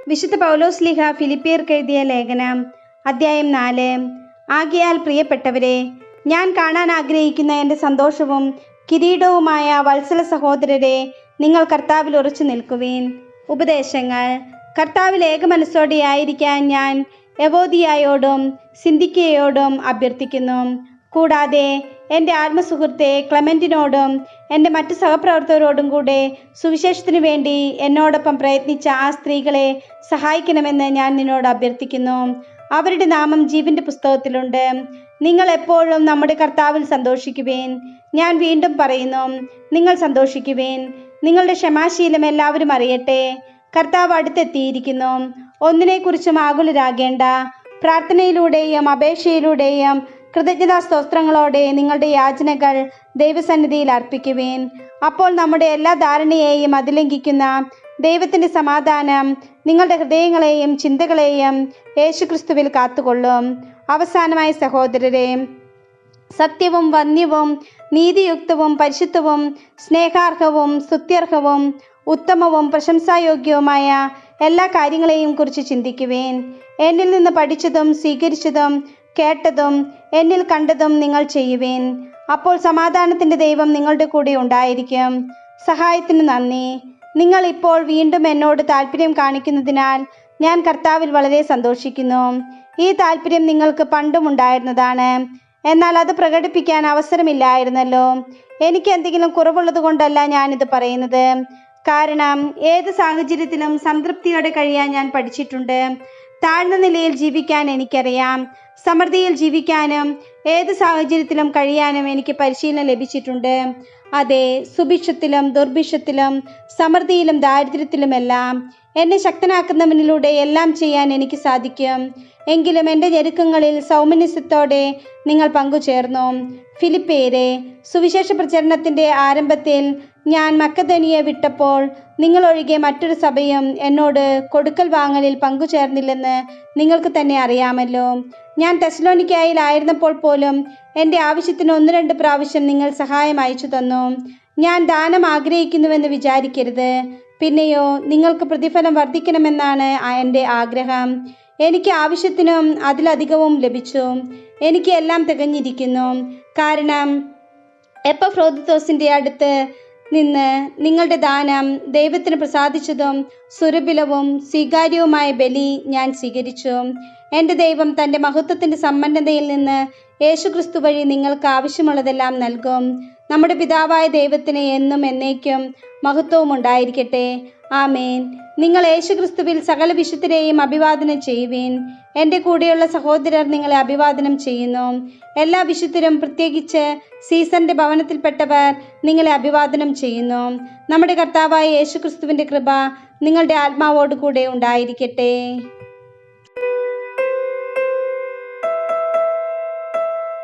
വിശുദ്ധ പൗലോസ്ലീഹ ഫിലിപ്പിയർക്ക് എഴുതിയ ലേഖനം അധ്യായം 4. ആകയാൽ പ്രിയപ്പെട്ടവരെ, ഞാൻ കാണാൻ ആഗ്രഹിക്കുന്ന എൻ്റെ സന്തോഷവും കിരീടവുമായ വത്സല സഹോദരരെ, നിങ്ങൾ കർത്താവിൽ ഉറച്ചു നിൽക്കുവിൻ. ഉപദേശങ്ങൾ. കർത്താവിൽ ഏകമനസ്സോടെ ആയിരിക്കാൻ ഞാൻ എവോദിയായോടും സിന്ധിക്കയോടും അഭ്യർത്ഥിക്കുന്നു. കൂടാതെ എൻ്റെ ആത്മസുഹൃത്തെ ക്ലെമന്റിനോടും എൻ്റെ മറ്റു സഹപ്രവർത്തകരോടും കൂടെ സുവിശേഷത്തിനു വേണ്ടി എന്നോടൊപ്പം പ്രയത്നിച്ച ആ സ്ത്രീകളെ സഹായിക്കണമെന്ന് ഞാൻ നിന്നോട് അഭ്യർത്ഥിക്കുന്നു. അവരുടെ നാമം ജീവന്റെ പുസ്തകത്തിലുണ്ട്. നിങ്ങൾ എപ്പോഴും നമ്മുടെ കർത്താവിൽ സന്തോഷിക്കുവേൻ. ഞാൻ വീണ്ടും പറയുന്നു, നിങ്ങൾ സന്തോഷിക്കുവേൻ. നിങ്ങളുടെ ക്ഷമാശീലം എല്ലാവരും അറിയട്ടെ. കർത്താവ് അടുത്തെത്തിയിരിക്കുന്നു. ഒന്നിനെക്കുറിച്ചും ആകുലരാകേണ്ട. പ്രാർത്ഥനയിലൂടെയും അപേക്ഷയിലൂടെയും കൃതജ്ഞതാ സ്തോത്രങ്ങളോടെ നിങ്ങളുടെ യാചനകൾ ദൈവസന്നിധിയിൽ അർപ്പിക്കുവേൻ. അപ്പോൾ നമ്മുടെ എല്ലാ ധാരണയെയും അതിലംഘിക്കുന്ന ദൈവത്തിൻ്റെ സമാധാനം നിങ്ങളുടെ ഹൃദയങ്ങളെയും ചിന്തകളെയും യേശുക്രിസ്തുവിൽ കാത്തുകൊള്ളും. അവസാനമായി സഹോദരരെ, സത്യവും വന്യവും നീതിയുക്തവും പരിശുദ്ധവും സ്നേഹാർഹവും സ്തുത്യർഹവും ഉത്തമവും പ്രശംസായോഗ്യവുമായ എല്ലാ കാര്യങ്ങളെയും കുറിച്ച് ചിന്തിക്കുവേൻ. എന്നിൽ നിന്ന് പഠിച്ചതും സ്വീകരിച്ചതും കേട്ടതും എന്നിൽ കണ്ടതും നിങ്ങൾ ചെയ്യുവേൻ. അപ്പോൾ സമാധാനത്തിൻ്റെ ദൈവം നിങ്ങളുടെ കൂടെ ഉണ്ടായിരിക്കും. സഹായത്തിന് നന്ദി. നിങ്ങൾ ഇപ്പോൾ വീണ്ടും എന്നോട് താല്പര്യം കാണിക്കുന്നതിനാൽ ഞാൻ കർത്താവിൽ വളരെ സന്തോഷിക്കുന്നു. ഈ താല്പര്യം നിങ്ങൾക്ക് പണ്ടും ഉണ്ടായിരുന്നതാണ്, എന്നാൽ അത് പ്രകടിപ്പിക്കാൻ അവസരമില്ലായിരുന്നല്ലോ. എനിക്ക് എന്തെങ്കിലും കുറവുള്ളത് കൊണ്ടല്ല ഞാനിത് പറയുന്നത്. കാരണം ഏത് സാഹചര്യത്തിലും സംതൃപ്തിയോടെ കഴിയാൻ ഞാൻ പഠിച്ചിട്ടുണ്ട്. താഴ്ന്ന നിലയിൽ ജീവിക്കാൻ എനിക്കറിയാം. സമൃദ്ധിയിൽ ജീവിക്കാനും ഏത് സാഹചര്യത്തിലും കഴിയാനും എനിക്ക് പരിശീലനം ലഭിച്ചിട്ടുണ്ട്. അതെ, സുഭിക്ഷത്തിലും ദുർഭിക്ഷത്തിലും സമൃദ്ധിയിലും ദാരിദ്ര്യത്തിലുമെല്ലാം എന്നെ ശക്തനാക്കുന്നവനിലൂടെ എല്ലാം ചെയ്യാൻ എനിക്ക് സാധിക്കും. എങ്കിലും എൻ്റെ ഞെരുക്കങ്ങളിൽ സൗമനസ്യത്തോടെ നിങ്ങൾ പങ്കുചേർന്നു. ഫിലിപ്പിയരെ, സുവിശേഷ പ്രചരണത്തിൻ്റെ ആരംഭത്തിൽ ഞാൻ മക്കദോനിയ വിട്ടപ്പോൾ നിങ്ങളൊഴികെ മറ്റൊരു സഭയും എന്നോട് കൊടുക്കൽ വാങ്ങലിൽ പങ്കുചേർന്നില്ലെന്ന് നിങ്ങൾക്ക് തന്നെ അറിയാമല്ലോ. ഞാൻ തെസ്സലോനിക്കയിലായിരുന്നപ്പോൾ പോലും എൻ്റെ ആവശ്യത്തിന് 1-2 പ്രാവശ്യം നിങ്ങൾ സഹായം അയച്ചു തന്നു. ഞാൻ ദാനം ആഗ്രഹിക്കുന്നുവെന്ന് വിചാരിക്കരുത്. പിന്നെയോ നിങ്ങൾക്ക് പ്രതിഫലം വർദ്ധിക്കണമെന്നാണ് എൻ്റെ ആഗ്രഹം. എനിക്ക് ആവശ്യത്തിനും അതിലധികവും ലഭിച്ചു. എനിക്ക് എല്ലാം തികഞ്ഞിരിക്കുന്നു. കാരണം എപ്പഫ്രോദിത്തോസിൻ്റെ അടുത്ത് നിന്ന് നിങ്ങളുടെ ദാനം ദൈവത്തിന് പ്രസാദിച്ചതും സുരഭിലവും സ്വീകാര്യവുമായ ബലി ഞാൻ സ്വീകരിച്ചു. എൻ്റെ ദൈവം തൻ്റെ മഹത്വത്തിൻ്റെ സമ്പന്നതയിൽ നിന്ന് യേശുക്രിസ്തു വഴി നിങ്ങൾക്ക് ആവശ്യമുള്ളതെല്ലാം നൽകും. നമ്മുടെ പിതാവായ ദൈവത്തിന് എന്നും എന്നേക്കും മഹത്വവും ഉണ്ടായിരിക്കട്ടെ. ആമേൻ. നിങ്ങൾ യേശുക്രിസ്തുവിൽ സകല വിശുദ്ധരെയും അഭിവാദനം ചെയ്യുവിൻ. എൻ്റെ കൂടെയുള്ള സഹോദരർ നിങ്ങളെ അഭിവാദനം ചെയ്യുന്നു. എല്ലാ വിശുദ്ധരും, പ്രത്യേകിച്ച് സീസറിൻ്റെ ഭവനത്തിൽപ്പെട്ടവർ നിങ്ങളെ അഭിവാദനം ചെയ്യുന്നു. നമ്മുടെ കർത്താവായ യേശുക്രിസ്തുവിൻ്റെ കൃപ നിങ്ങളുടെ ആത്മാവോട് കൂടെ ഉണ്ടായിരിക്കട്ടെ.